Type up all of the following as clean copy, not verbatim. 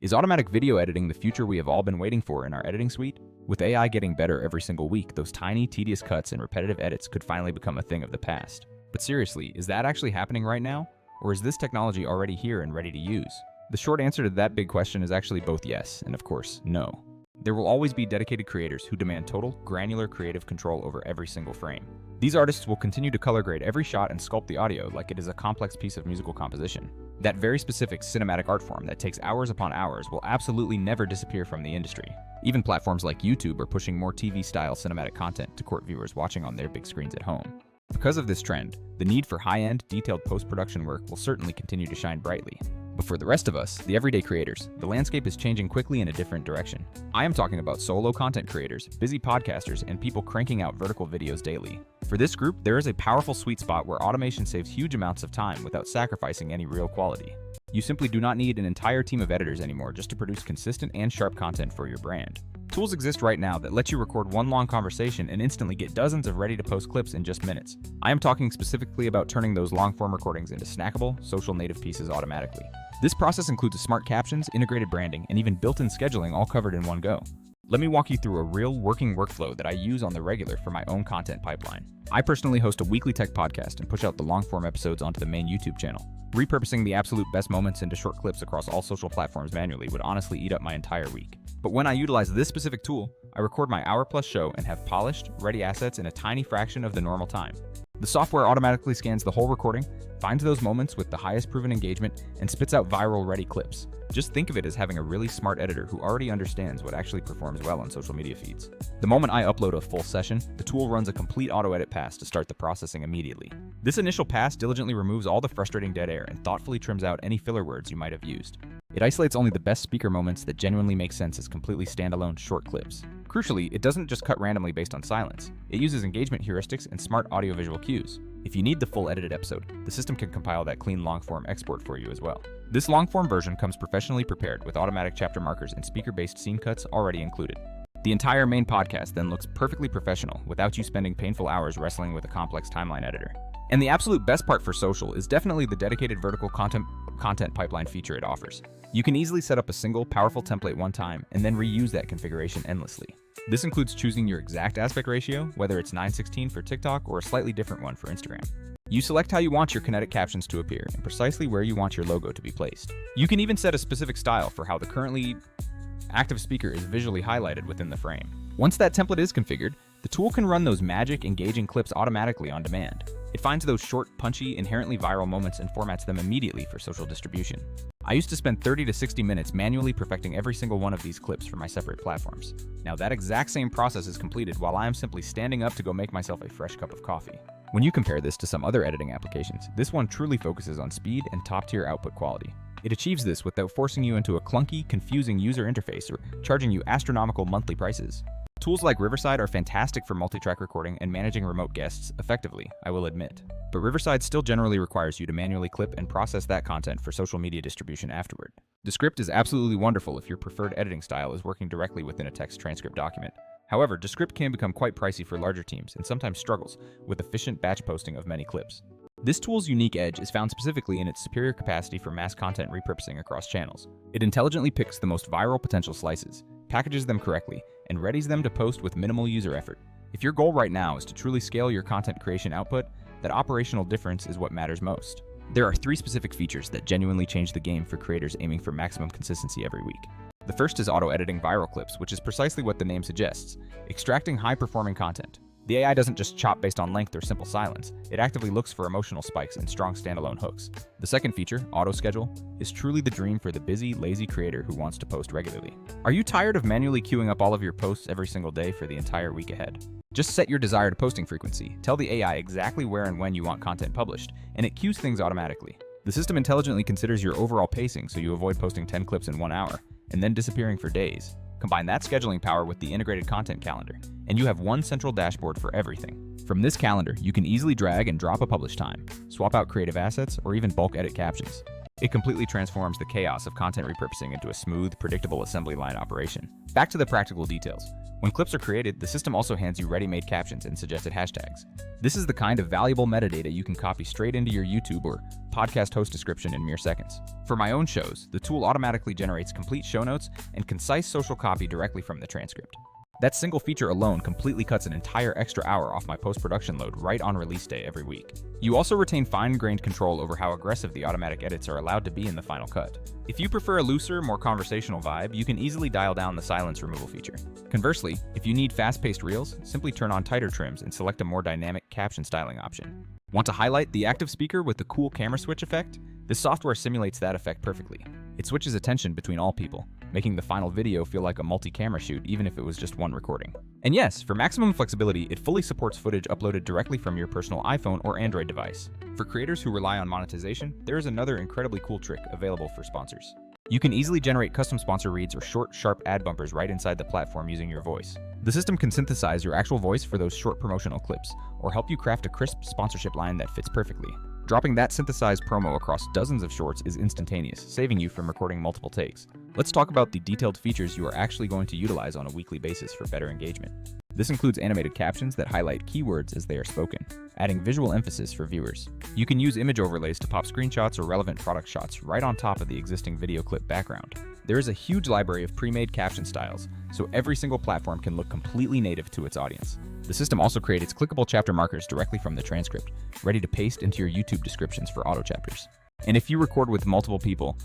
Is automatic video editing the future we have all been waiting for in our editing suite? With AI getting better every single week, those tiny, tedious cuts and repetitive edits could finally become a thing of the past. But seriously, is that actually happening right now? Or is this technology already here and ready to use? The short answer to that big question is actually both yes, and of course, no. There will always be dedicated creators who demand total, granular creative control over every single frame. These artists will continue to color grade every shot and sculpt the audio like it is a complex piece of musical composition. That very specific cinematic art form that takes hours upon hours will absolutely never disappear from the industry. Even platforms like YouTube are pushing more TV-style cinematic content to court viewers watching on their big screens at home. Because of this trend, the need for high-end, detailed post-production work will certainly continue to shine brightly. But for the rest of us, the everyday creators, the landscape is changing quickly in a different direction. I am talking about solo content creators, busy podcasters, and people cranking out vertical videos daily. For this group, there is a powerful sweet spot where automation saves huge amounts of time without sacrificing any real quality. You simply do not need an entire team of editors anymore just to produce consistent and sharp content for your brand. Tools exist right now that let you record one long conversation and instantly get dozens of ready-to-post clips in just minutes. I am talking specifically about turning those long-form recordings into snackable, social native pieces automatically. This process includes smart captions, integrated branding, and even built-in scheduling all covered in one go. Let me walk you through a real working workflow that I use on the regular for my own content pipeline. I personally host a weekly tech podcast and push out the long-form episodes onto the main YouTube channel. Repurposing the absolute best moments into short clips across all social platforms manually would honestly eat up my entire week. But when I utilize this specific tool, I record my hour-plus show and have polished, ready assets in a tiny fraction of the normal time. The software automatically scans the whole recording, finds those moments with the highest proven engagement, and spits out viral-ready clips. Just think of it as having a really smart editor who already understands what actually performs well on social media feeds. The moment I upload a full session, the tool runs a complete auto-edit pass to start the processing immediately. This initial pass diligently removes all the frustrating dead air and thoughtfully trims out any filler words you might have used. It isolates only the best speaker moments that genuinely make sense as completely standalone short clips. Crucially, it doesn't just cut randomly based on silence. It uses engagement heuristics and smart audiovisual cues. If you need the full edited episode, the system can compile that clean long-form export for you as well. This long-form version comes professionally prepared with automatic chapter markers and speaker-based scene cuts already included. The entire main podcast then looks perfectly professional without you spending painful hours wrestling with a complex timeline editor. And the absolute best part for social is definitely the dedicated vertical content pipeline feature it offers. You can easily set up a single, powerful template one time and then reuse that configuration endlessly. This includes choosing your exact aspect ratio, whether it's 9:16 for TikTok or a slightly different one for Instagram. You select how you want your kinetic captions to appear and precisely where you want your logo to be placed. You can even set a specific style for how the currently active speaker is visually highlighted within the frame. Once that template is configured, the tool can run those magic, engaging clips automatically on demand. It finds those short, punchy, inherently viral moments and formats them immediately for social distribution. I used to spend 30 to 60 minutes manually perfecting every single one of these clips for my separate platforms. Now that exact same process is completed while I am simply standing up to go make myself a fresh cup of coffee. When you compare this to some other editing applications, this one truly focuses on speed and top-tier output quality. It achieves this without forcing you into a clunky, confusing user interface or charging you astronomical monthly prices. Tools like Vizard are fantastic for multi-track recording and managing remote guests effectively, I will admit. But Vizard still generally requires you to manually clip and process that content for social media distribution afterward. Descript is absolutely wonderful if your preferred editing style is working directly within a text transcript document. However, Descript can become quite pricey for larger teams and sometimes struggles with efficient batch posting of many clips. This tool's unique edge is found specifically in its superior capacity for mass content repurposing across channels. It intelligently picks the most viral potential slices, packages them correctly, and readies them to post with minimal user effort. If your goal right now is to truly scale your content creation output, that operational difference is what matters most. There are 3 specific features that genuinely change the game for creators aiming for maximum consistency every week. The first is auto-editing viral clips, which is precisely what the name suggests, extracting high-performing content. The AI doesn't just chop based on length or simple silence, it actively looks for emotional spikes and strong standalone hooks. The second feature, auto-schedule, is truly the dream for the busy, lazy creator who wants to post regularly. Are you tired of manually queuing up all of your posts every single day for the entire week ahead? Just set your desired posting frequency, tell the AI exactly where and when you want content published, and it queues things automatically. The system intelligently considers your overall pacing so you avoid posting 10 clips in 1 hour, and then disappearing for days. Combine that scheduling power with the integrated content calendar, and you have one central dashboard for everything. From this calendar, you can easily drag and drop a publish time, swap out creative assets, or even bulk edit captions. It completely transforms the chaos of content repurposing into a smooth, predictable assembly line operation. Back to the practical details. When clips are created, the system also hands you ready-made captions and suggested hashtags. This is the kind of valuable metadata you can copy straight into your YouTube or podcast host description in mere seconds. For my own shows, the tool automatically generates complete show notes and concise social copy directly from the transcript. That single feature alone completely cuts an entire extra hour off my post-production load right on release day every week. You also retain fine-grained control over how aggressive the automatic edits are allowed to be in the final cut. If you prefer a looser, more conversational vibe, you can easily dial down the silence removal feature. Conversely, if you need fast-paced reels, simply turn on tighter trims and select a more dynamic caption styling option. Want to highlight the active speaker with the cool camera switch effect? This software simulates that effect perfectly. It switches attention between all people, making the final video feel like a multi-camera shoot even if it was just one recording. And yes, for maximum flexibility, it fully supports footage uploaded directly from your personal iPhone or Android device. For creators who rely on monetization, there is another incredibly cool trick available for sponsors. You can easily generate custom sponsor reads or short, sharp ad bumpers right inside the platform using your voice. The system can synthesize your actual voice for those short promotional clips, or help you craft a crisp sponsorship line that fits perfectly. Dropping that synthesized promo across dozens of shorts is instantaneous, saving you from recording multiple takes. Let's talk about the detailed features you are actually going to utilize on a weekly basis for better engagement. This includes animated captions that highlight keywords as they are spoken, adding visual emphasis for viewers. You can use image overlays to pop screenshots or relevant product shots right on top of the existing video clip background. There is a huge library of pre-made caption styles, so every single platform can look completely native to its audience. The system also creates clickable chapter markers directly from the transcript, ready to paste into your YouTube descriptions for auto chapters. And if you record with multiple people,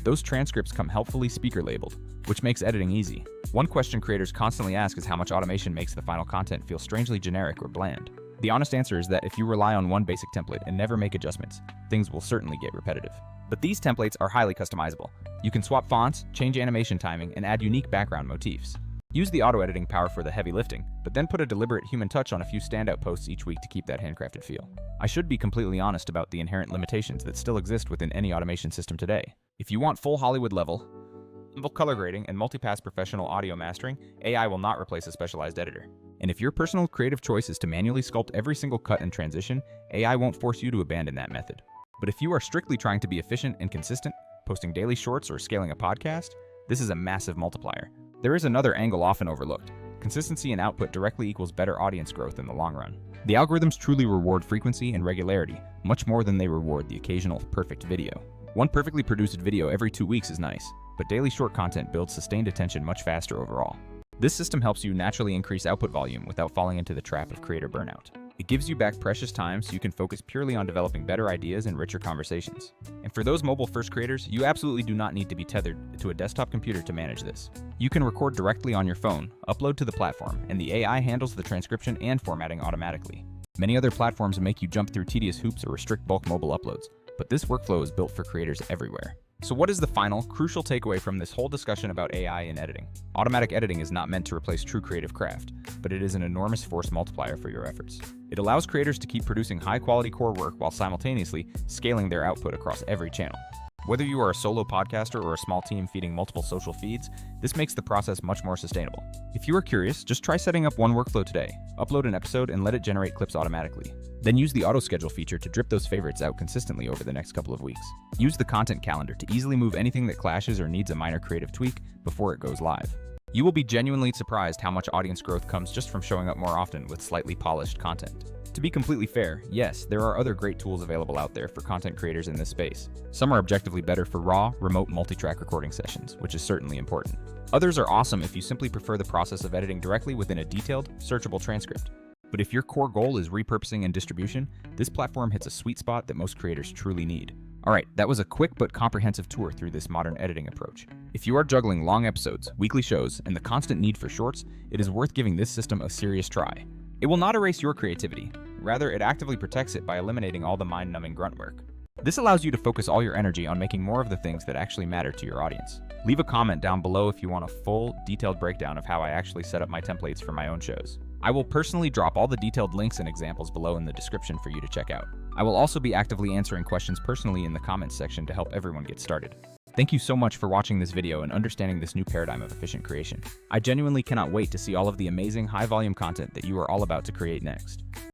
those transcripts come helpfully speaker labeled, which makes editing easy. One question creators constantly ask is how much automation makes the final content feel strangely generic or bland. The honest answer is that if you rely on one basic template and never make adjustments, things will certainly get repetitive. But these templates are highly customizable. You can swap fonts, change animation timing, and add unique background motifs. Use the auto-editing power for the heavy lifting, but then put a deliberate human touch on a few standout posts each week to keep that handcrafted feel. I should be completely honest about the inherent limitations that still exist within any automation system today. If you want full Hollywood level color grading and multipass professional audio mastering, AI will not replace a specialized editor. And if your personal creative choice is to manually sculpt every single cut and transition, AI won't force you to abandon that method. But if you are strictly trying to be efficient and consistent, posting daily shorts or scaling a podcast, this is a massive multiplier. There is another angle often overlooked. Consistency in output directly equals better audience growth in the long run. The algorithms truly reward frequency and regularity, much more than they reward the occasional perfect video. One perfectly produced video every 2 weeks is nice, but daily short content builds sustained attention much faster overall. This system helps you naturally increase output volume without falling into the trap of creator burnout. It gives you back precious time so you can focus purely on developing better ideas and richer conversations. And for those mobile-first creators, you absolutely do not need to be tethered to a desktop computer to manage this. You can record directly on your phone, upload to the platform, and the AI handles the transcription and formatting automatically. Many other platforms make you jump through tedious hoops or restrict bulk mobile uploads, but this workflow is built for creators everywhere. So what is the final, crucial takeaway from this whole discussion about AI in editing? Automatic editing is not meant to replace true creative craft, but it is an enormous force multiplier for your efforts. It allows creators to keep producing high-quality core work while simultaneously scaling their output across every channel. Whether you are a solo podcaster or a small team feeding multiple social feeds, this makes the process much more sustainable. If you are curious, just try setting up one workflow today. Upload an episode and let it generate clips automatically. Then use the auto-schedule feature to drip those favorites out consistently over the next couple of weeks. Use the content calendar to easily move anything that clashes or needs a minor creative tweak before it goes live. You will be genuinely surprised how much audience growth comes just from showing up more often with slightly polished content. To be completely fair, yes, there are other great tools available out there for content creators in this space. Some are objectively better for raw, remote multi-track recording sessions, which is certainly important. Others are awesome if you simply prefer the process of editing directly within a detailed, searchable transcript. But if your core goal is repurposing and distribution, this platform hits a sweet spot that most creators truly need. Alright, that was a quick but comprehensive tour through this modern editing approach. If you are juggling long episodes, weekly shows, and the constant need for shorts, it is worth giving this system a serious try. It will not erase your creativity. Rather, it actively protects it by eliminating all the mind-numbing grunt work. This allows you to focus all your energy on making more of the things that actually matter to your audience. Leave a comment down below if you want a full, detailed breakdown of how I actually set up my templates for my own shows. I will personally drop all the detailed links and examples below in the description for you to check out. I will also be actively answering questions personally in the comments section to help everyone get started. Thank you so much for watching this video and understanding this new paradigm of efficient creation. I genuinely cannot wait to see all of the amazing high-volume content that you are all about to create next.